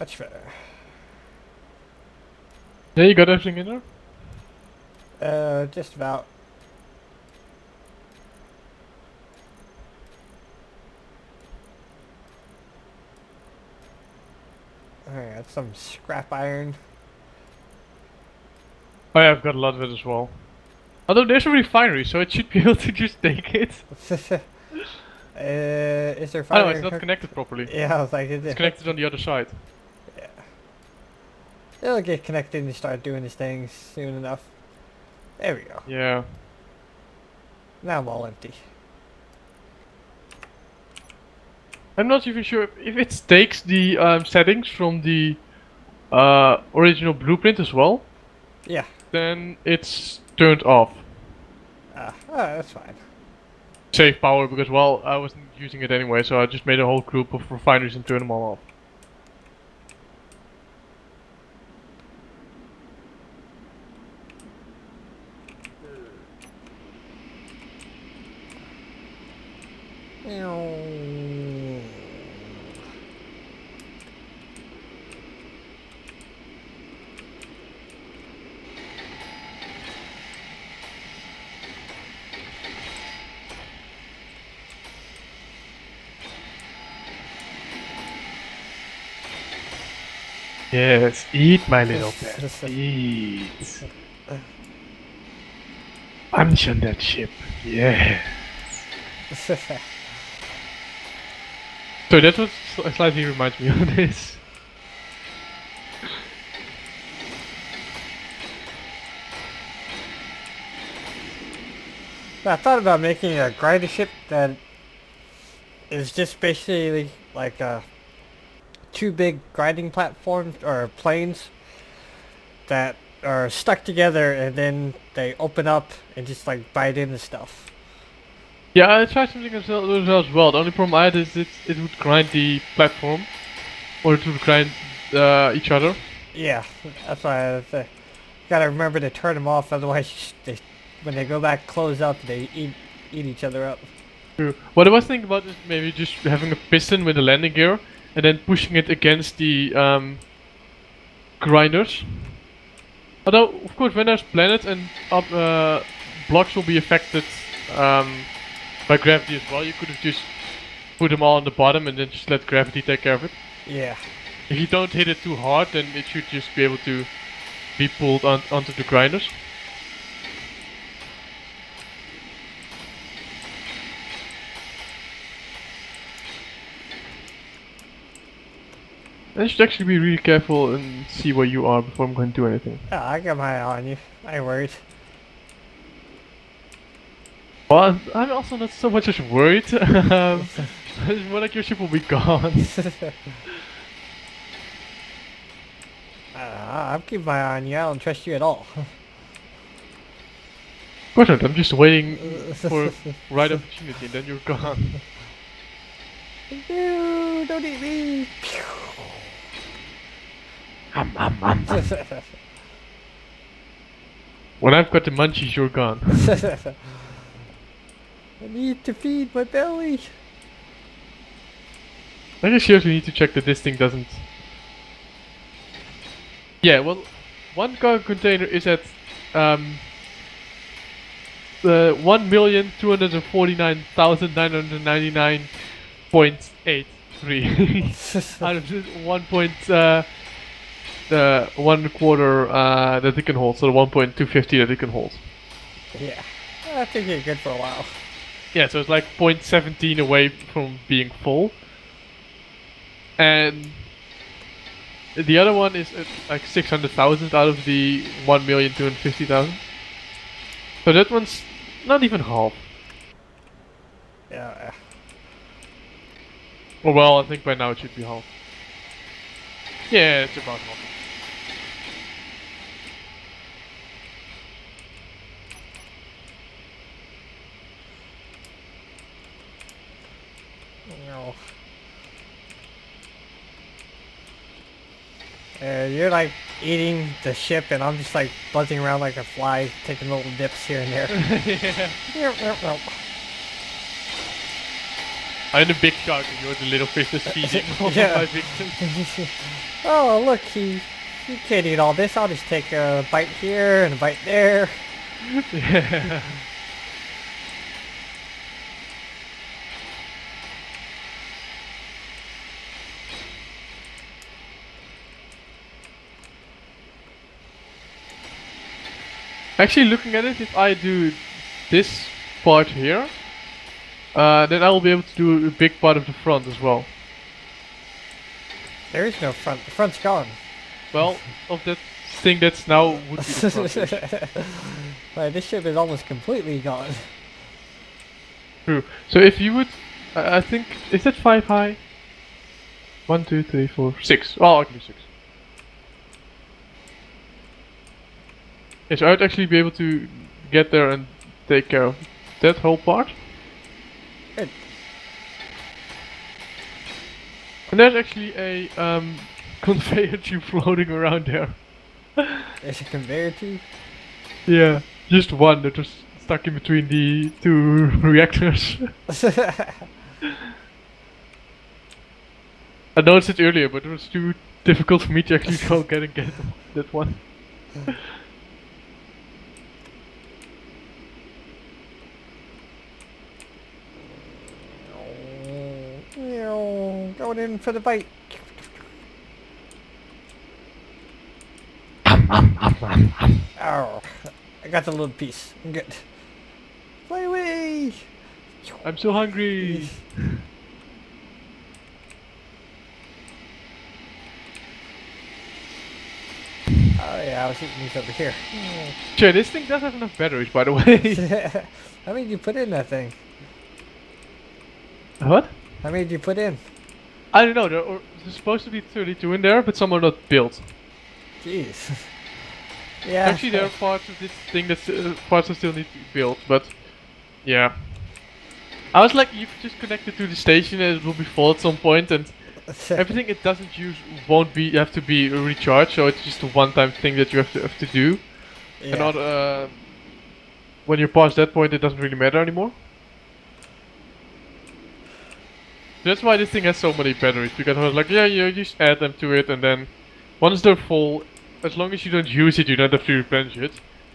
Much better. Yeah, you got everything in there? Just about. I got some scrap iron. Oh yeah, I've got a lot of it as well. Although there's a refinery, so it should be able to just take it. Is there I know, it's fire not hook? connected properly. Yeah, I was like, is It's it hooked? connected on the other side. Yeah. It'll get connected and start doing its things soon enough. There we go. Yeah. Now I'm all empty. I'm not even sure if it takes the settings from the original blueprint as well, Yeah. then it's turned off. That's fine. Save power because, well, I wasn't using it anyway, so I just made a whole group of refineries and turned them all off. Yes, eat my little pet. Eat. Punch on that ship. Yeah. So that was slightly reminds me of this. I thought about making a grinder ship that is just basically like two big grinding platforms or planes that are stuck together and then they open up and just like bite into stuff. Yeah, I tried something as well. The only problem I had is it would grind the platform, or it would grind each other. Yeah, that's why I gotta remember to turn them off, otherwise when they go back close up, they eat each other up. True. What I was thinking about is maybe just having a piston with a landing gear, and then pushing it against the grinders. Although, of course, when there's planets and blocks will be affected by gravity as well, you could have just put them all on the bottom and then just let gravity take care of it. Yeah. If you don't hit it too hard, then it should just be able to be pulled onto the grinders. I should actually be really careful and see where you are before I'm going to do anything. Yeah, I got my eye on you. I ain't worried. Well, I'm also not so much as worried. It's more like your ship will be gone. I'm keeping my eye on you. I don't trust you at all. Of course not, I'm just waiting for right opportunity and then you're gone. No, don't eat me. When I've got the munchies, you're gone. I need to feed my belly. I just seriously need to check that this thing doesn't... Yeah, well, one cargo container is at 1,249,999.83 out of this 1.1 that it can hold, so the 1.250 that it can hold. Yeah, I think you're good for a while. Yeah, so it's like 0.17 away from being full. And the other one is at like 600,000 out of the 1,250,000. So that one's not even half. Yeah. Oh well, I think by now it should be half. Yeah, it's about half. No. You're like eating the ship, and I'm just like buzzing around like a fly, taking little dips here and there. Yeah. I'm the big shark and you're the little fish that's feeding all Yeah. my victims. Oh, look, he can't eat all this. I'll just take a bite here and a bite there. Yeah. Actually, looking at it, if I do this part here, then I will be able to do a big part of the front as well. There is no front. The front's gone. Well, of that thing that's now would be the front. Right, this ship is almost completely gone. True. So if you would, I think, is that 5 high? 1, 2, 3, 4, 6. Oh, I can do 6. Yes, I would actually be able to get there and take care of that whole part. Good. And there's actually a conveyor tube floating around there. There's a conveyor tube. Yeah, just one that was stuck in between the two reactors. I noticed it earlier, but it was too difficult for me to actually go get that one. Going in for the bite. Oh, I got the little piece. I'm good. Fly away! I'm so hungry! Oh yeah, I was eating these over here. Sure, this thing does have enough batteries, by the way. How many did you put in that thing? What? How many did you put in? I don't know, there's supposed to be 32 in there, but some are not built. Jeez. Yeah. Actually, there are parts of this thing that parts that still need to be built, but yeah. I was like, you could just connect it to the station and it will be full at some point, and everything it doesn't use won't be have to be recharged, so it's just a one-time thing that you have to do. Yeah. And not when you're past that point, it doesn't really matter anymore. That's why this thing has so many batteries, because I was like, yeah, you just add them to it, and then once they're full, as long as you don't use it, you don't have to replenish it.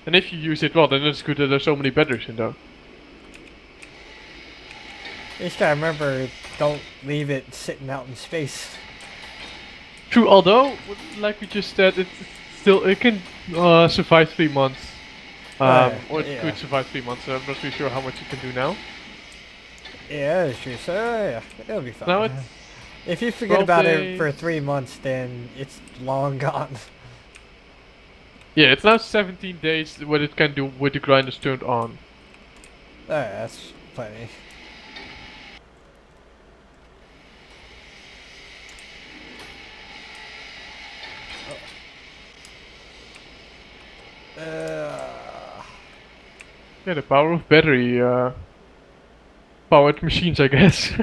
And if you use it, well, then it's good that there's so many batteries in there. You just gotta remember, don't leave it sitting out in space. True, although, like we just said, it can survive 3 months. Or it could survive 3 months, so I'm not really sure how much it can do now. Yeah, that's true. So yeah, it'll be fine. Now it's if you forget about it days. for 3 months, then it's long gone. Yeah, it's now 17 days what it can do with the grinders turned on. That's plenty. Yeah, the power of battery powered machines, I guess.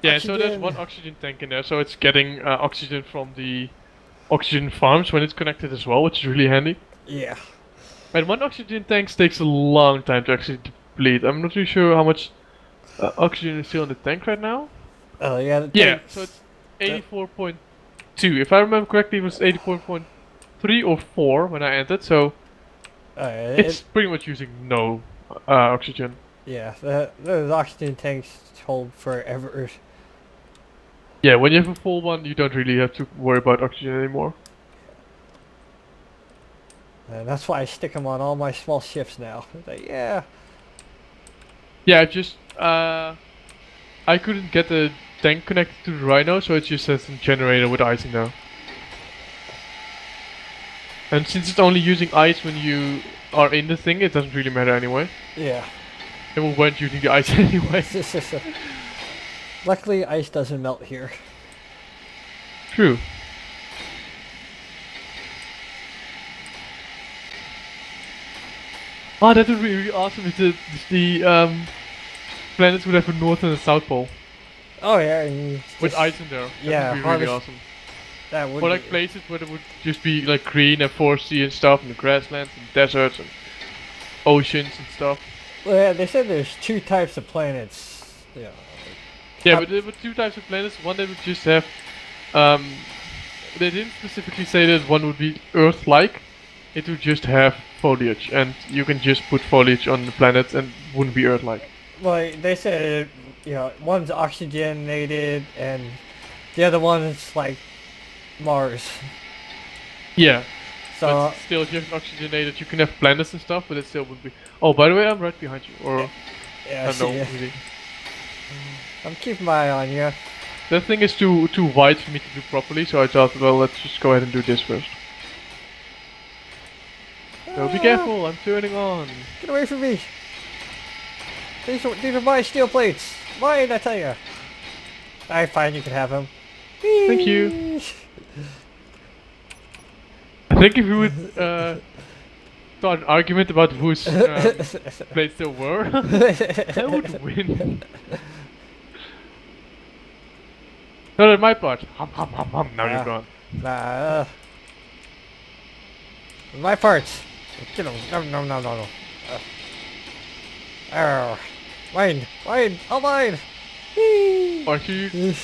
Yeah, so there's one oxygen tank in there, so it's getting oxygen from the oxygen farms when it's connected as well, which is really handy. Yeah. And one oxygen tank takes a long time to actually deplete. I'm not really sure how much oxygen is still in the tank right now. Oh yeah. Yeah, so it's 84.2. If I remember correctly, it was 84.3 or 4 when I entered, so it's pretty much using no oxygen. Yeah, those oxygen tanks hold forever. Yeah, when you have a full one, you don't really have to worry about oxygen anymore. And that's why I stick them on all my small ships now. Like, yeah. Yeah, I couldn't get the tank connected to the Rhino, so it just has a generator with ice in there. And since it's only using ice when you are in the thing, it doesn't really matter anyway. Yeah. It weren't using the ice anyway. Luckily, ice doesn't melt here. True. Oh, that would be really awesome if the planets would have a north and a south pole. Oh yeah, with ice in there. That would be really awesome. That would or like places where it would just be like green and foresty and stuff, and the grasslands and deserts and oceans and stuff. Well, yeah, they said there's 2 types of planets. Yeah. Yeah, but there were 2 types of planets. One that would just have, um, they didn't specifically say that one would be Earth-like. It would just have foliage, and you can just put foliage on the planet and it wouldn't be Earth-like. Well, they said, one's oxygenated and the other one's like Mars. Yeah. So But still, if you have oxygenated, you can have planets and stuff, but it still would be. Oh, by the way, I'm right behind you. Or yeah, I don't know, see, really. I'm keeping my eye on you. That thing is too wide for me to do properly, so I thought, well, let's just go ahead and do this first. So be careful, I'm turning on. Get away from me! These are my steel plates. Mine, I tell you. Alright, fine, you can have them. Thank you. I think if we would start an argument about whose plates there were, I would win. No, that's my part. Hum, hum, hum, hum. Now you're gone. Nah, my parts. Get them. No. Mine, all mine. Whee! Aren't you?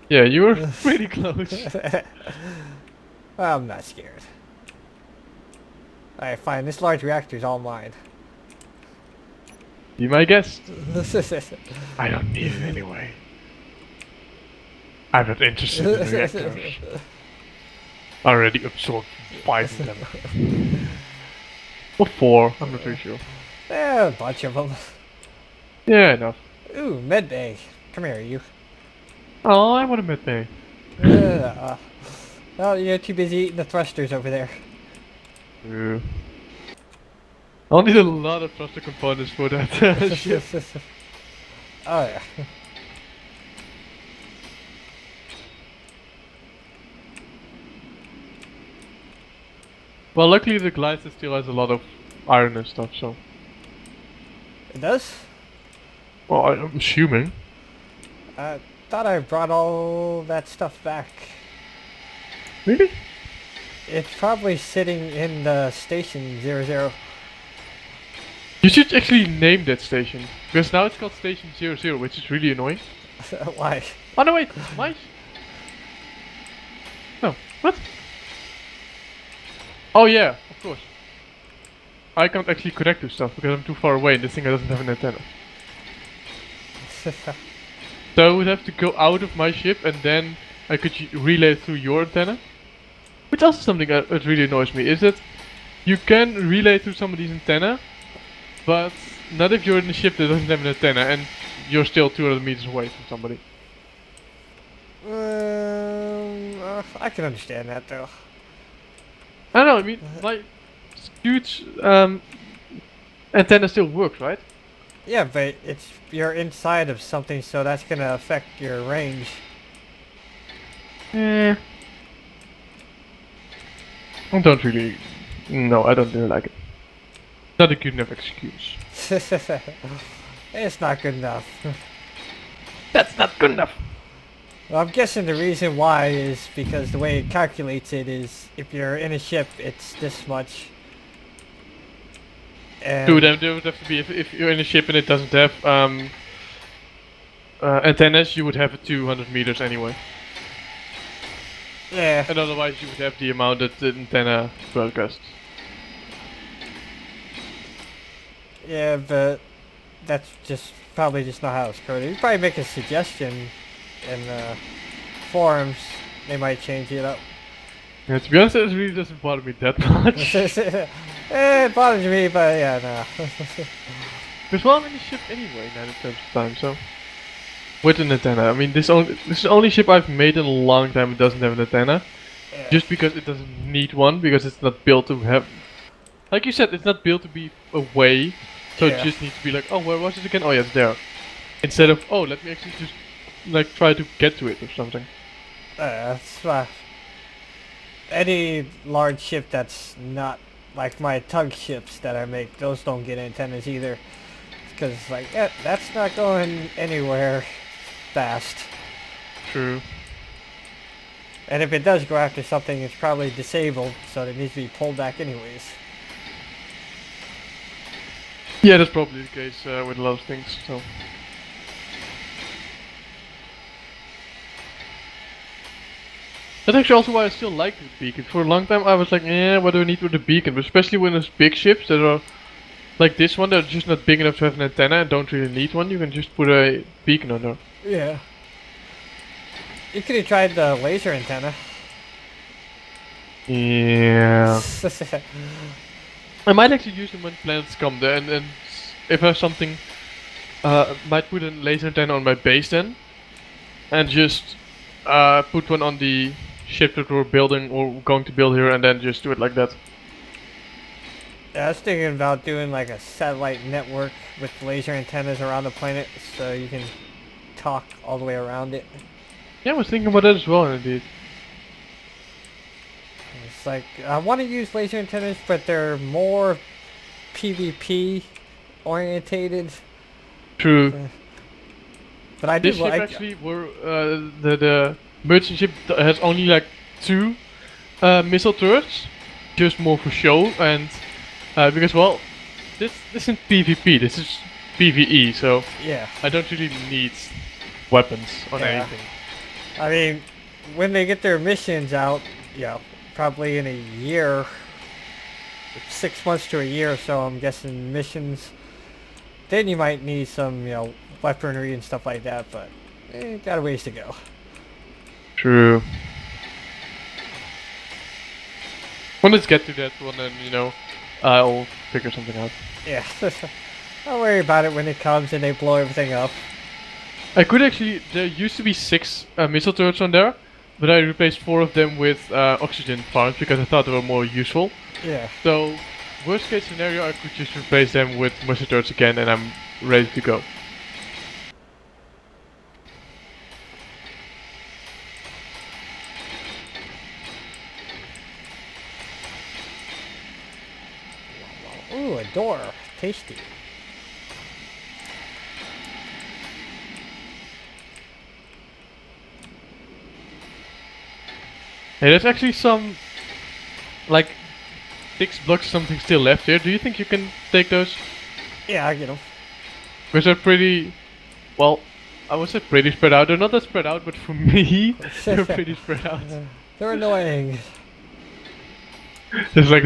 Yeah, you were pretty close. I'm not scared. Alright, fine. This large reactor's all mine. Be my guest. I don't need it anyway. I'm not interested in reactors. Already absorbed 5 of them. Or 4, I'm not really sure. Yeah, a bunch of them. Yeah, enough. Ooh, medbay. Come here, you. Oh, I want a med bay. Oh, you're too busy eating the thrusters over there. True. I'll need a lot of thruster components for that ship. Oh yeah. Well, luckily the glider still has a lot of iron and stuff, so. It does? Well, I'm assuming. I thought I brought all that stuff back. Really? It's probably sitting in the station 00. You should actually name that station. Because now it's called Station 00, which is really annoying. Why? Oh no, wait! Mice? No. What? Oh yeah, of course. I can't actually connect to stuff because I'm too far away and this thing doesn't have an antenna. So I would have to go out of my ship and then I could relay through your antenna. Which also something that really annoys me, is that you can relay through somebody's antenna, but not if you're in a ship that doesn't have an antenna and you're still 200 meters away from somebody. I can understand that though. I don't know, I mean, my huge antenna still works, right? Yeah, but you're inside of something, so that's gonna affect your range. I don't really. No, I don't really like it. Not a good enough excuse. It's not good enough. That's not good enough! Well, I'm guessing the reason why is because the way it calculates it is if you're in a ship, it's this much. And Dude, there would have to be, if you're in a ship and it doesn't have antennas, you would have it 200 meters anyway. yeah, And otherwise you would have the amount that the antenna broadcasts. yeah, but that's probably just not how it's coded. You probably make a suggestion in the forums. They might change it up. Yeah, to be honest, it really doesn't bother me that much. It bothers me, but yeah, no. Because well, I'm in the ship anyway, 90% of the time, so. With an antenna. I mean, this is the only ship I've made in a long time that doesn't have an antenna. Yeah. Just because it doesn't need one, because it's not built to have. Like you said, it's not built to be away, so Yeah. it just needs to be like, oh, where was it again? Oh, yeah, it's there. Instead of, oh, let me actually just like try to get to it or something. That's any large ship that's not like my tug ships that I make, those don't get antennas either. Because like, yeah, that's not going anywhere fast. True. And if it does go after something, it's probably disabled, so it needs to be pulled back anyways. Yeah, that's probably the case with a lot of things. So. That's actually also why I still like the beacon. For a long time I was like, what do I need with the beacon? But especially when there's big ships that are like this one, they're just not big enough to have an antenna and don't really need one, you can just put a beacon on there. Yeah. You could have tried the laser antenna. Yeah. I might actually use them when planets come there, and if I have something, might put a laser antenna on my base then, and just put one on the ship that we're building or going to build here, and then just do it like that. Yeah, I was thinking about doing like a satellite network with laser antennas around the planet, so you can talk all the way around it. Yeah, I was thinking about that as well, indeed. It's like, I want to use laser antennas, but they're more PvP orientated. True. But I do This ship like... actually, were the merchant ship has only like 2 missile turrets, just more for show, and because well, this isn't PvP, this is PvE, so Yeah. I don't really need weapons on anything. I mean, when they get their missions out, probably in a year, 6 months to a year or so, I'm guessing missions, then you might need some, weaponry and stuff like that, but got a ways to go. True. When let's get to that one, then I'll figure something out. Yeah. Don't worry about it when it comes and they blow everything up. I could actually. There used to be 6 missile turrets on there, but I replaced 4 of them with oxygen farms because I thought they were more useful. Yeah. So, worst case scenario, I could just replace them with missile turrets again, and I'm ready to go. Ooh, a door. Tasty. Hey, there's actually some, like, 6 blocks or something still left here. Do you think you can take those? Yeah, I get them. Because they're pretty, well, I would say pretty spread out. They're not that spread out, but for me, they're pretty spread out. They're annoying. There's like,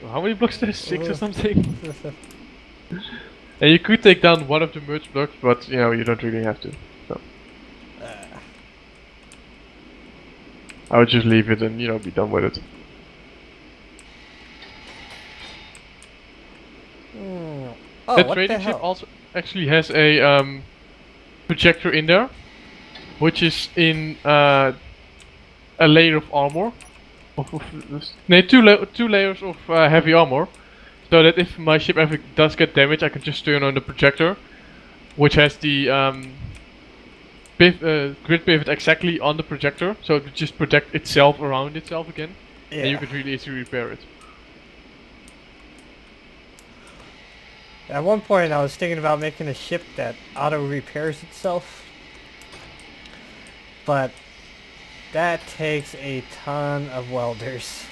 how many blocks there? 6 or something? And you could take down one of the merge blocks, but you don't really have to. So. I would just leave it and be done with it. Oh, that what trading the ship hell? also actually has a projector in there, which is in a layer of armor. No, two layers of heavy armor, so that if my ship ever does get damaged, I can just turn on the projector, which has the grid pivot exactly on the projector, so it would just protect itself around itself again, and you could really easily repair it. At one point, I was thinking about making a ship that auto repairs itself, but that takes a ton of welders.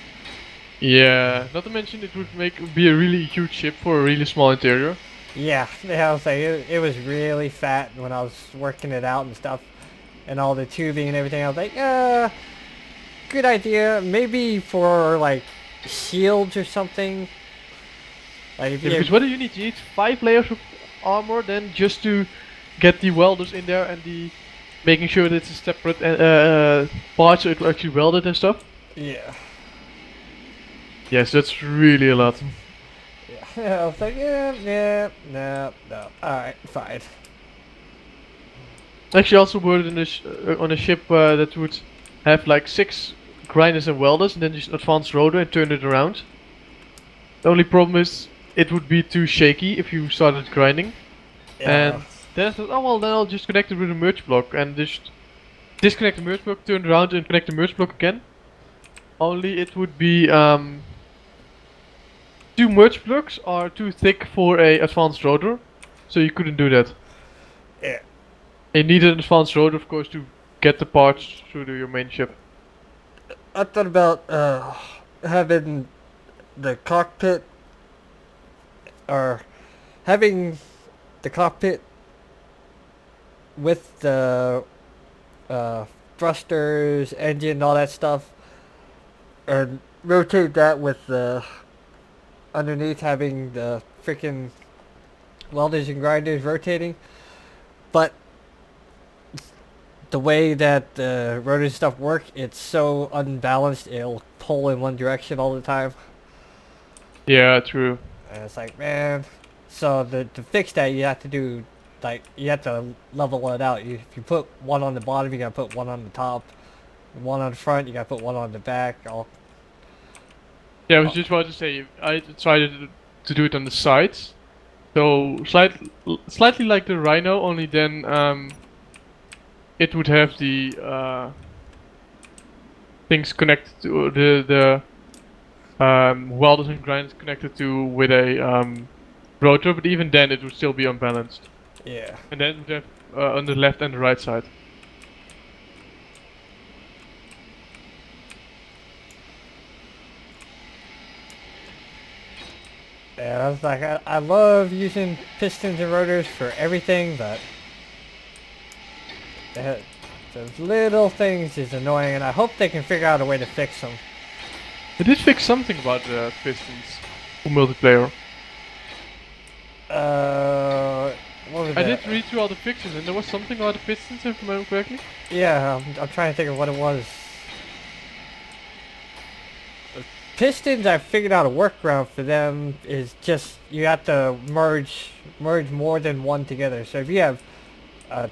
Yeah, not to mention it would be a really huge ship for a really small interior. Yeah, I was like, it was really fat when I was working it out and stuff, and all the tubing and everything. I was like, good idea. Maybe for like shields or something. Like if because what do you need? You need 5 layers of armor, then just to get the welders in there and the making sure that it's a separate part so it will actually weld it and stuff. Yeah. Yes, that's really a lot. Yeah, I was like, no. Alright, fine. Actually, also worked on a ship that would have like 6 grinders and welders, and then just advanced rotor and turn it around. The only problem is it would be too shaky if you started grinding. Yeah. And then I thought, oh well, then I'll just connect it with a merge block and just disconnect the merge block, turn around and connect the merge block again. Only it would be 2 merge blocks are too thick for a advanced rotor, so you couldn't do that. Yeah. You need an advanced rotor, of course, to get the parts through to your main ship. I thought about having the cockpit or having the cockpit with the thrusters, engine, all that stuff, and rotate that with the underneath having the freaking welders and grinders rotating. But the way that the rotors and stuff work, it's so unbalanced, it'll pull in one direction all the time. Yeah, true. And it's like, man. So to fix that, you have to do, like, you have to level it out. If you put one on the bottom, you gotta put one on the top. One on the front, you gotta put one on the back. All. Yeah, I was just about to say, I tried to do it on the sides. So, slightly like the Rhino, only then it would have the things connected to the welders and grinders connected to with a rotor, but even then it would still be unbalanced. Yeah. And then it would have on the left and the right side. Yeah, I was like, I love using pistons and rotors for everything, but those little things is annoying, and I hope they can figure out a way to fix them. They did fix something about the pistons for multiplayer. What was I that? did read through all the fixes, and there was something about the pistons, if I remember correctly. Yeah, I'm trying to think of what it was. Pistons, I figured out a workaround for them is just you have to merge more than one together. So if you have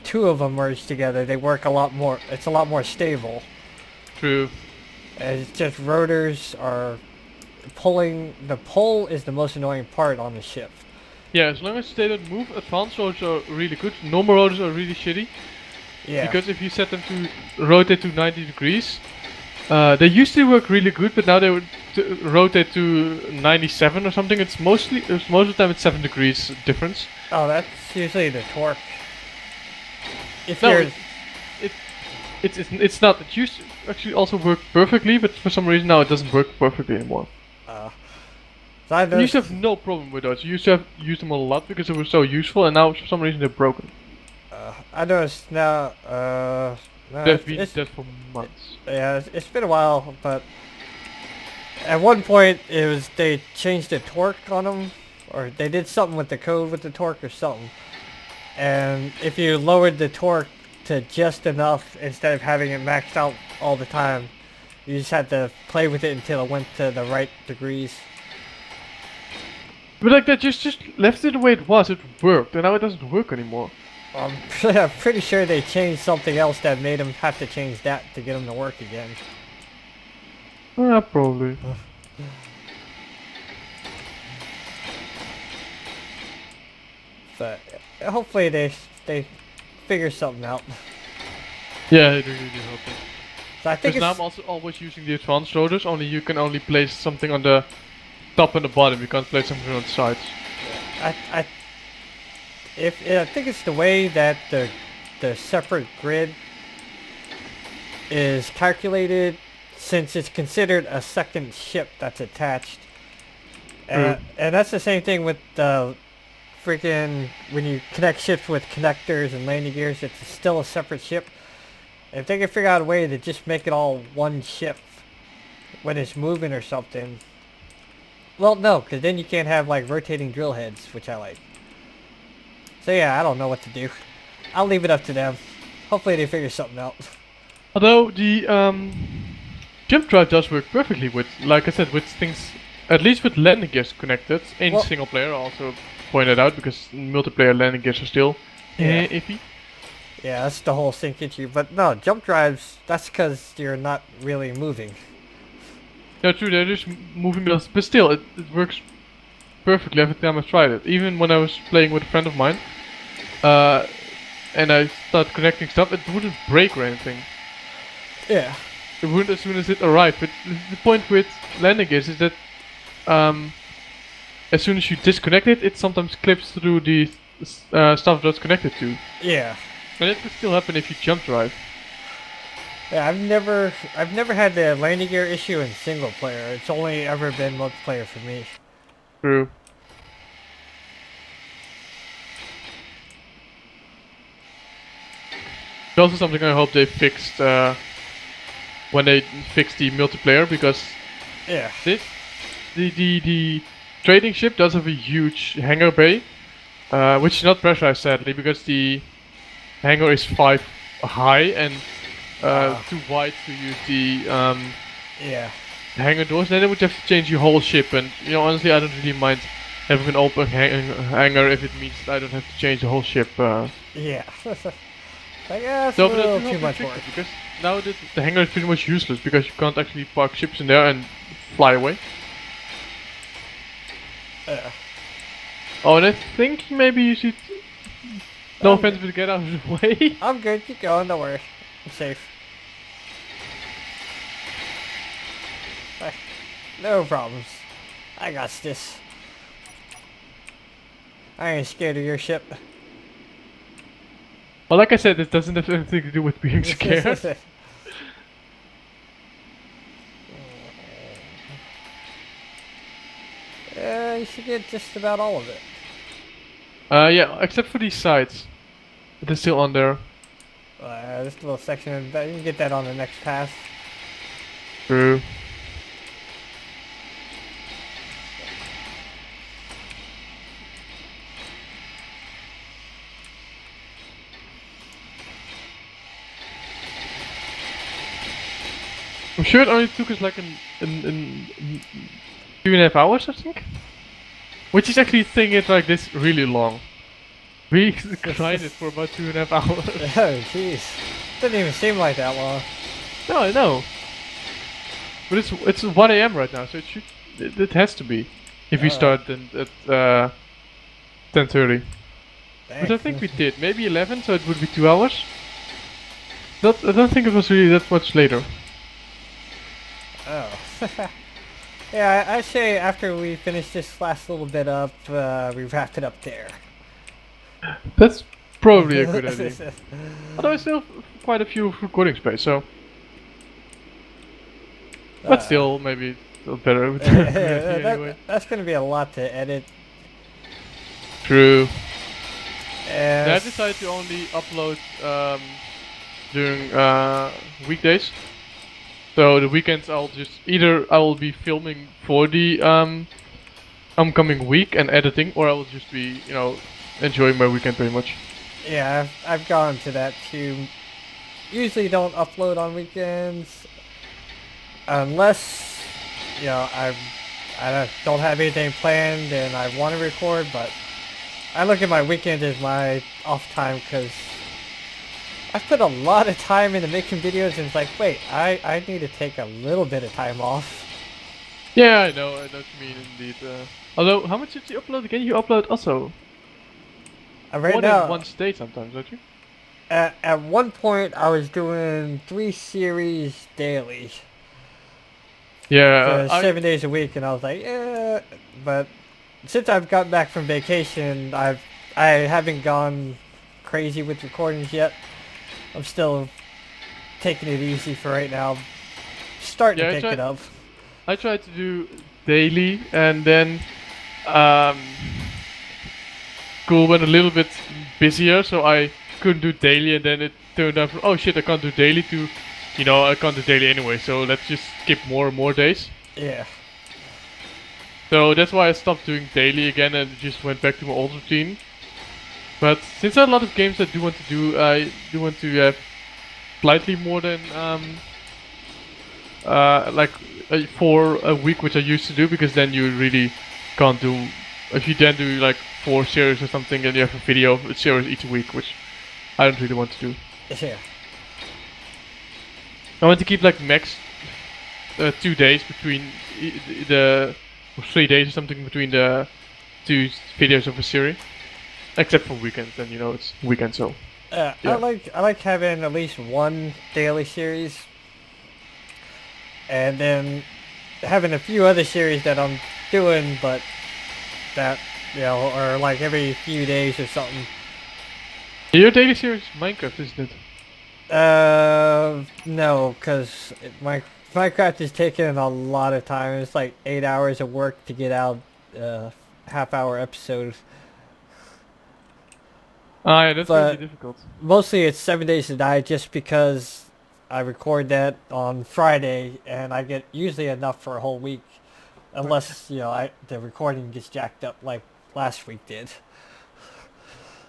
two of them merged together, they work a lot more. It's a lot more stable. True. And it's just rotors are pulling. The pull is the most annoying part on the ship. Yeah, as long as they don't move, advanced rotors are really good. Normal rotors are really shitty. Yeah. Because if you set them to rotate to 90 degrees, they used to work really good, but now they would rotate to 97 or something. Most of the time it's 7 degrees difference. Oh, that's usually the torque. If No, you're it's not. It used to actually also work perfectly, but for some reason now it doesn't work perfectly anymore. so I You used to have no problem with those. You used to have used them a lot because they were so useful, and now for some reason they're broken. I noticed now. No, They've been it's, dead for months. yeah, it's been a while, but at one point it was they changed the torque on them, or they did something with the code with the torque or something. And if you lowered the torque to just enough instead of having it maxed out all the time, you just had to play with it until it went to the right degrees. But like that, just left it the way it was. It worked, and now it doesn't work anymore. I'm pretty sure they changed something else that made them have to change that to get them to work again. Probably. But hopefully they figure something out. Yeah, I really do hope so. So I think Because now I'm also always using the advanced rotors. You can only place something on the top and the bottom. You can't place something on the sides. I think it's the way that the separate grid is calculated, since it's considered a second ship that's attached. And that's the same thing with the freaking when you connect ships with connectors and landing gears. It's still a separate ship. If they can figure out a way to just make it all one ship when it's moving or something. Well, no, because then you can't have like rotating drill heads, which I like. So yeah, I don't know what to do. I'll leave it up to them. Hopefully they figure something out. Although the jump drive does work perfectly with, like I said, with things, at least with landing gears connected in single player. I also pointed out because multiplayer landing gears are still iffy. Yeah, that's the whole sync issue. But no, jump drives, that's because you're not really moving. No, true, they're just moving us, but still, it works perfectly every time I've tried it. Even when I was playing with a friend of mine, and I started connecting stuff, it wouldn't break or anything. Yeah. It wouldn't as soon as it arrived. But the point with landing gears is that as soon as you disconnect it, it sometimes clips through the stuff that's connected to. Yeah. And it could still happen if you jump drive. Yeah, I've never had the landing gear issue in single player. It's only ever been multiplayer for me. True. It's also something I hope they fixed when they fixed the multiplayer, because Yeah. this the trading ship does have a huge hangar bay, which is not pressurized sadly because the hangar is 5 high and too wide to use the Yeah. hangar doors. Then they would have to change your whole ship, and you know, honestly, I don't really mind having an open hangar if it means I don't have to change the whole ship. Yeah. Like, yeah, it's a So, but little I do too hope they much fix work. it, because now the hangar is pretty much useless because you can't actually park ships in there and fly away. Oh, and I think maybe you should. No offense, but get out of the way. I'm good. Keep going. Don't worry. I'm safe. No problems. I got this. I ain't scared of your ship. Well, like I said, this doesn't have anything to do with being scared. You should get just about all of it. Yeah, except for these sides. They're still on there. This little section of that, you can get that on the next pass. True. I'm sure it only took us like an 2.5 hours, I think. Which is actually thinking it like this really long. We grinded for about 2.5 hours. Oh, jeez. Doesn't even seem like that long. No, I know. But it's 1 a.m. right now, so it has to be. If we start then at 10:30. Which I think we did. Maybe 11, so it would be 2 hours. I don't think it was really that much later. Oh. Yeah, I say after we finish this last little bit up, we wrap it up there. That's probably a good idea. Although I still have quite a few recording space, so. But still, maybe a better. Anyway. That's gonna be a lot to edit. True. And I decided to only upload during weekdays. So the weekends I will be filming for the upcoming week and editing, or I will just be, you know, enjoying my weekend very much. Yeah, I've gone to that too. Usually don't upload on weekends unless, you know, I don't have anything planned and I want to record, but I look at my weekend as my off time because I've put a lot of time into making videos and it's like, wait, I need to take a little bit of time off. Yeah, I know what you mean indeed. Although, how much did you upload again? You upload also Right more now, than one state sometimes, don't you? at one point I was doing 3 series daily. Yeah, 7 days a week, and I was like, yeah. But since I've gotten back from vacation, I haven't gone crazy with recordings yet. I'm still taking it easy for right now. Starting to pick it up. I tried to do daily, and then school went a little bit busier, so I couldn't do daily, and then it turned out from, oh shit, I can't do daily to, you know, I can't do daily anyway, so let's just skip more and more days. Yeah. So that's why I stopped doing daily again and just went back to my old routine. But since there are a lot of games I do want to do, I do want to have slightly more than like 4 a week, which I used to do, because then you really can't do. If you then do like 4 series or something, and you have a video of a series each week, which I don't really want to do. Yeah. I want to keep like max 2 days between the or 3 days or something between the 2 videos of a series, except for weekends. Then you know it's weekend, so. Yeah. I like having at least one daily series, and then having a few other series that I'm doing, but that, you know, or like every few days or something. Your daily series is Minecraft, isn't it? No, because my Minecraft is taking a lot of time. It's like 8 hours of work to get out half-hour episodes. Ah, yeah, that's gonna be But difficult. mostly it's 7 days to die just because I record that on Friday and I get usually enough for a whole week. Unless, the recording gets jacked up like last week did.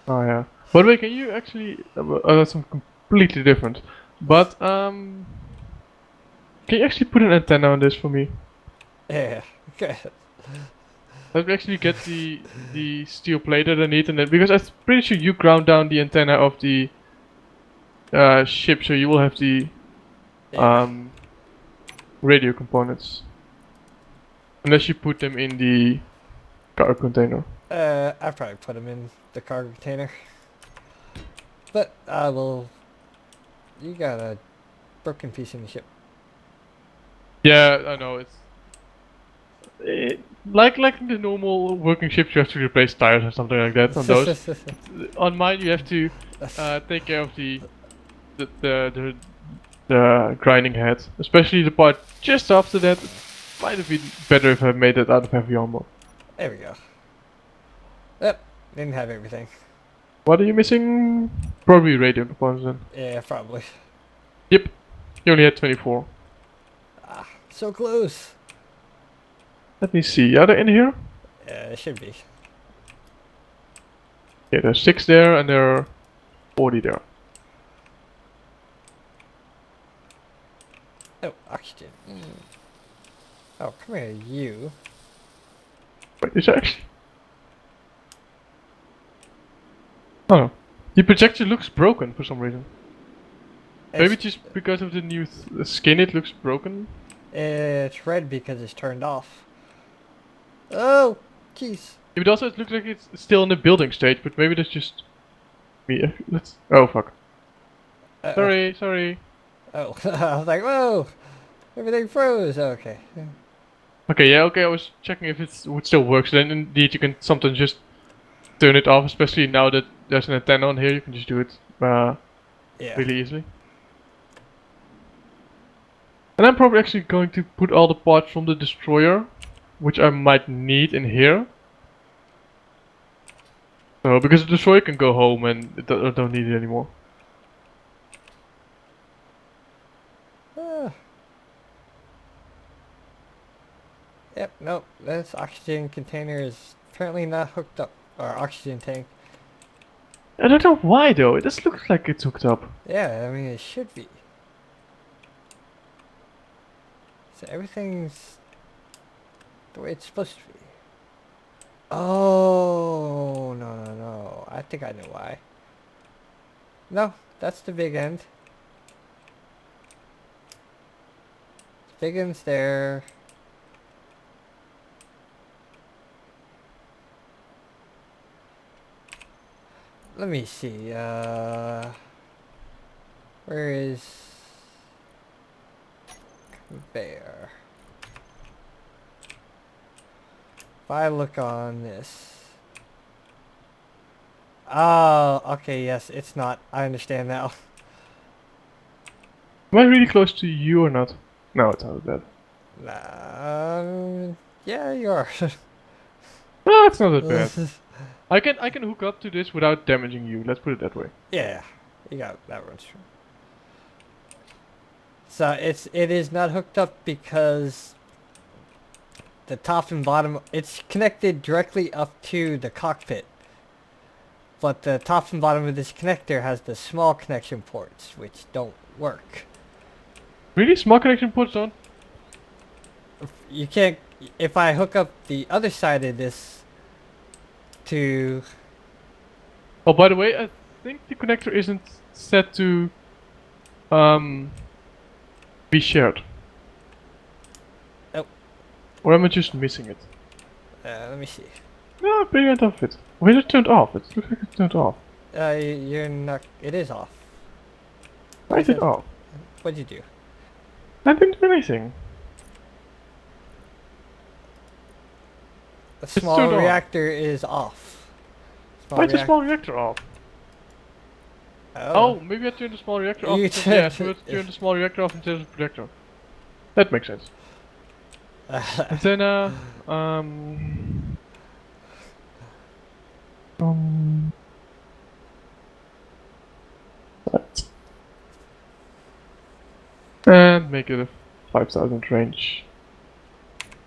Oh yeah. By the way, can you actually? That's completely different. But can you actually put an antenna on this for me? Yeah. Okay. Let me actually get the steel plate that I need, and then because I'm pretty sure you ground down the antenna of the ship, so you will have the Yeah. um radio components, unless you put them in the cargo container. I probably put them in the cargo container. But I will. You got a broken piece in the ship. Yeah, I know it, like the normal working ships, you have to replace tires or something like that. On those, on mine, you have to take care of the the, the the grinding head, especially the part just after that. It might have been better if I made it out of heavy armor. There we go. Yep. Didn't have everything. What are you missing? Probably radio components then. Yeah, probably. Yep, you only had 24. Ah, so close. Let me see, are they in here? Yeah, it should be. Yeah, there's 6 there and there are 40 there. Oh, oxygen. Oh, come here, you. Wait, is that actually? Oh no. The projector looks broken for some reason. Maybe It's, just because of the new skin it looks broken? it's red because it's turned off. Oh, jeez. Yeah, but also it looks like it's still in the building stage, but maybe that's just me. Let's. Oh fuck. Uh-oh. Sorry. Oh, I was like, whoa, everything froze. Okay. Okay, yeah, okay, I was checking if it would still work, so then indeed you can sometimes just turn it off, especially now that there's an antenna on here, you can just do it Yeah. really easily. And I'm probably actually going to put all the parts from the destroyer, which I might need in here. So, because the destroyer can go home and I don't need it anymore. Ah. Yep, nope. This oxygen container is apparently not hooked up. Or oxygen tank. I don't know why though, it just looks like it's hooked up. Yeah, I mean, it should be. So everything's the way it's supposed to be. Oh, no. I think I know why. No, that's the big end. The big end's there. Let me see, where is conveyor? If I look on this. Oh, okay, yes, it's not. I understand now. Am I really close to you or not? No, it's not bad. Yeah, you are. No, it's not that bad. I can hook up to this without damaging you, let's put it that way. Yeah, you got that one true. So it is not hooked up because the top and bottom, it's connected directly up to the cockpit. But the top and bottom of this connector has the small connection ports, which don't work. Really? Small connection ports on? You can't, if I hook up the other side of this to, Oh, by the way, I think the connector isn't set to be shared. Oh. Or am I just missing it? let me see. No, pretty right off it. Wait, it turned off. It looks like it's turned off. You're not, it is off. Why is it off? What'd you do? I didn't do anything. The turned small off. reactor is off. Why is the small reactor off? Oh, maybe I turn the small reactor off. You Because, yeah, turned so it- I turn the small reactor off instead of the projector. That makes sense. And then, and make it a 5000 range.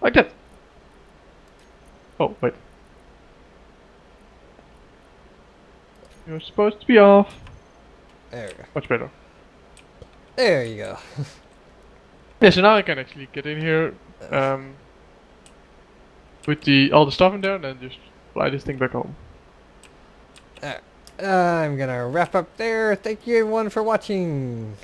Like that. Oh, wait. You're supposed to be off. There we go. Much better. There you go. Yeah, so now I can actually get in here, with all the stuff in there and then just fly this thing back home. I'm gonna wrap up there. Thank you everyone for watching.